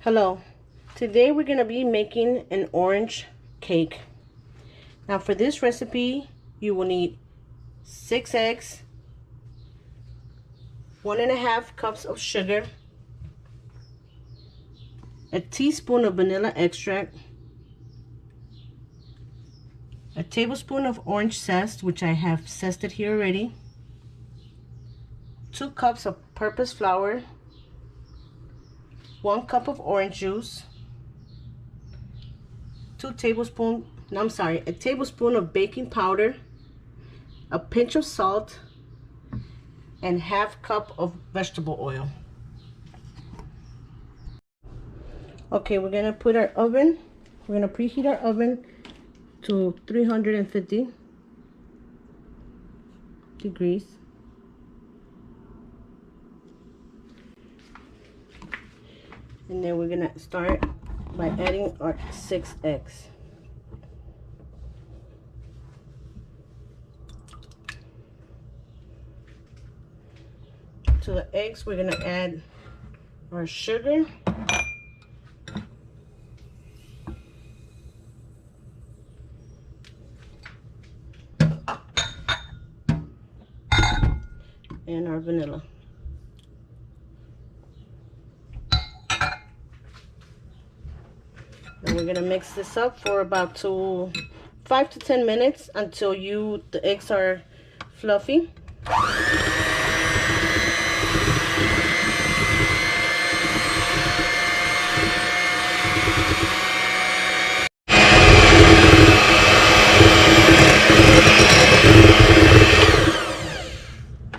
Hello, today we're going to be making an orange cake. Now for this recipe you will need 6 eggs, 1.5 cups of sugar, a teaspoon of vanilla extract, a tablespoon of orange zest, which I have zested here already, 2 cups of purpose flour, 1 cup of orange juice, a tablespoon of baking powder, a pinch of salt, and ½ cup of vegetable oil. Okay, we're gonna preheat our oven to 350 degrees. And then we're gonna start by adding our 6 eggs. To the eggs, we're gonna add our sugar, and our vanilla. And we're gonna mix this up for about 5 to 10 minutes until the eggs are fluffy.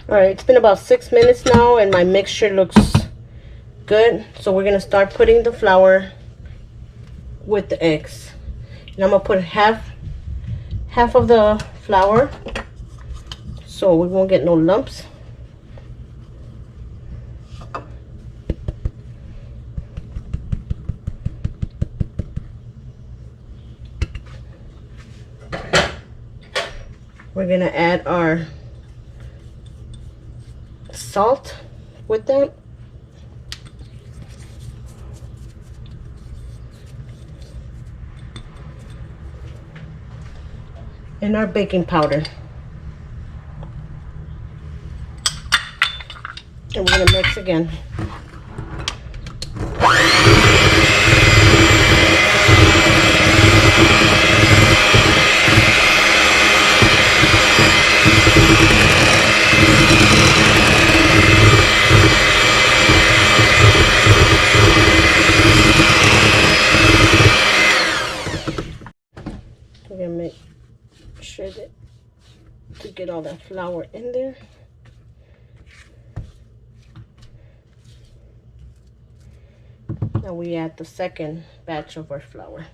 All right, it's been about 6 minutes now and my mixture looks good. So we're gonna start putting the flour with the eggs. And I'm gonna put half of the flour so we won't get no lumps. We're gonna add our salt with that. And our baking powder. And we're gonna mix again. We're gonna make sure to get all that flour in there. Now we add the second batch of our flour.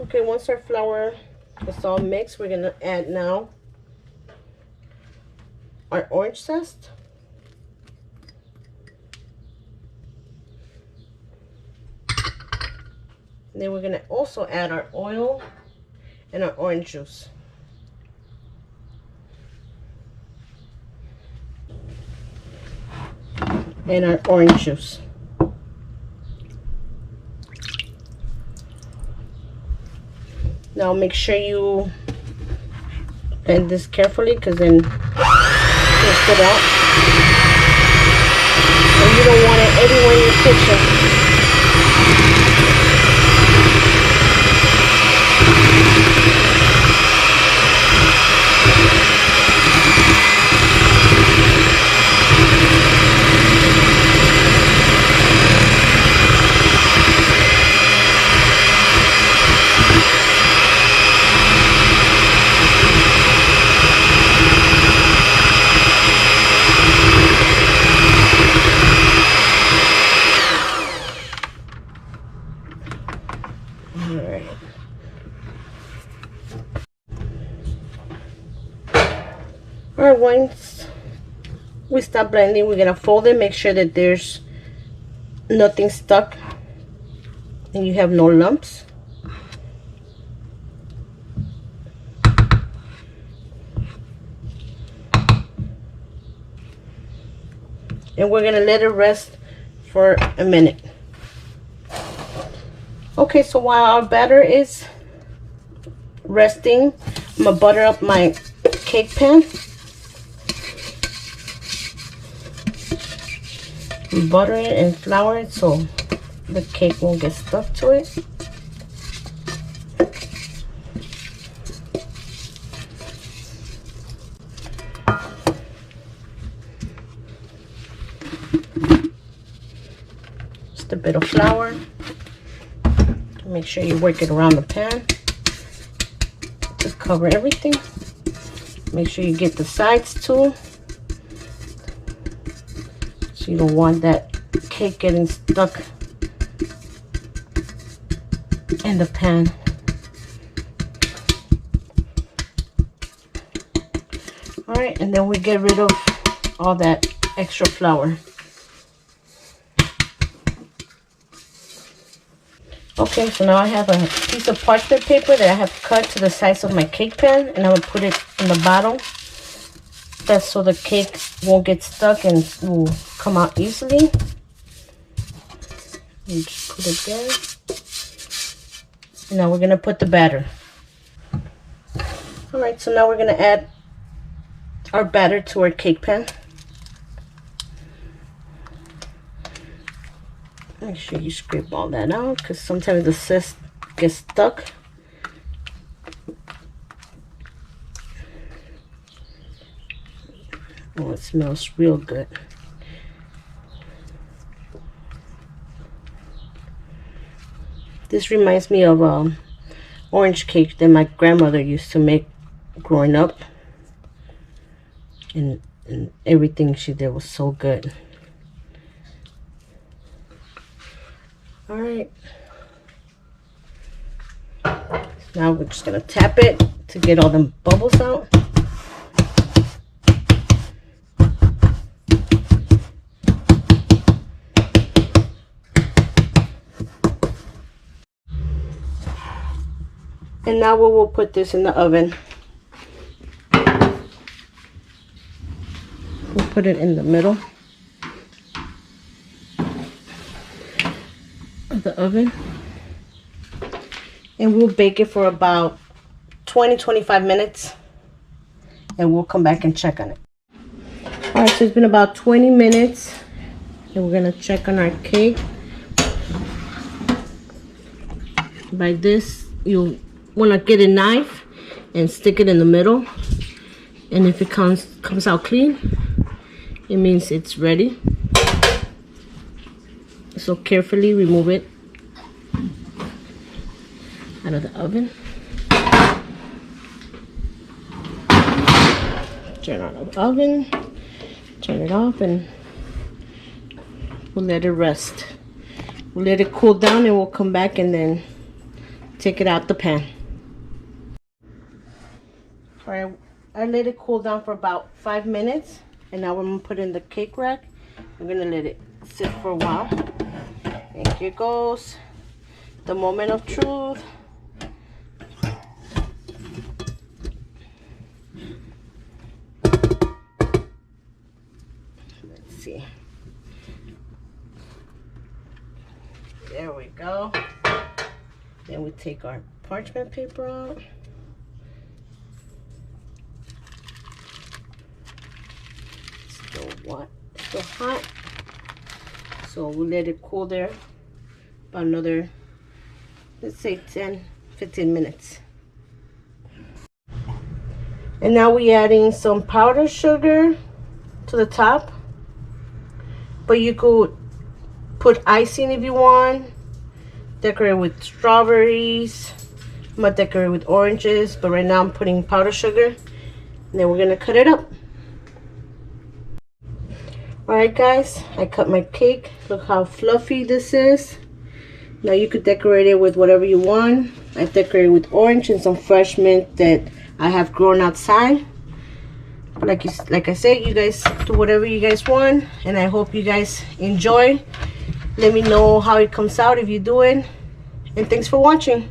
Okay, once our flour is all mixed, we're gonna add now our orange zest. And then we're gonna also add our oil and our orange juice. And our orange juice. Now make sure you blend this carefully because then it'll spit out. And you don't want it everywhere in your kitchen. All right, once we stop blending, we're gonna fold it, make sure that there's nothing stuck and you have no lumps. And we're gonna let it rest for a minute. Okay, so while our batter is resting, I'm gonna butter up my cake pan. Butter it and flour it so the cake won't get stuck to it. Just a bit of flour. Make sure you work it around the pan to cover everything. Make sure you get the sides too. So you don't want that cake getting stuck in the pan. All right, and then we get rid of all that extra flour. Okay, so now I have a piece of parchment paper that I have cut to the size of my cake pan, and I'm gonna put it in the bottom. That's so the cake won't get stuck and will come out easily. You just put it there. And now we're gonna put the batter. All right, so now we're gonna add our batter to our cake pan. Make sure you scrape all that out because sometimes the cyst gets stuck. Oh, it smells real good. This reminds me of orange cake that my grandmother used to make growing up. And everything she did was so good. All right. Now we're just gonna tap it to get all the bubbles out. And now we will put this in the oven. We'll put it in the middle of the oven. And we'll bake it for about 20-25 minutes. And we'll come back and check on it. Alright, so it's been about 20 minutes. And we're going to check on our cake. By this, you'll want to get a knife and stick it in the middle. And if it comes out clean, it means it's ready. So carefully remove it out of the oven. Turn on the oven, turn it off, and we'll let it rest. We'll let it cool down and we'll come back and then take it out the pan. Alright, I let it cool down for about 5 minutes, and now I'm going to put in the cake rack. I'm going to let it sit for a while. And here goes the moment of truth. Let's see. There we go. Then we take our parchment paper out. Still hot, so we'll let it cool there about another, let's say 10-15 minutes. And now we're adding some powdered sugar to the top, but you could put icing if you want, decorate with strawberries. I'm gonna decorate with oranges, but right now I'm putting powdered sugar, and then we're gonna cut it up. Alright guys, I cut my cake. Look how fluffy this is. Now you could decorate it with whatever you want. I decorated with orange and some fresh mint that I have grown outside. Like I said, you guys do whatever you guys want, and I hope you guys enjoy. Let me know how it comes out if you do it, and thanks for watching.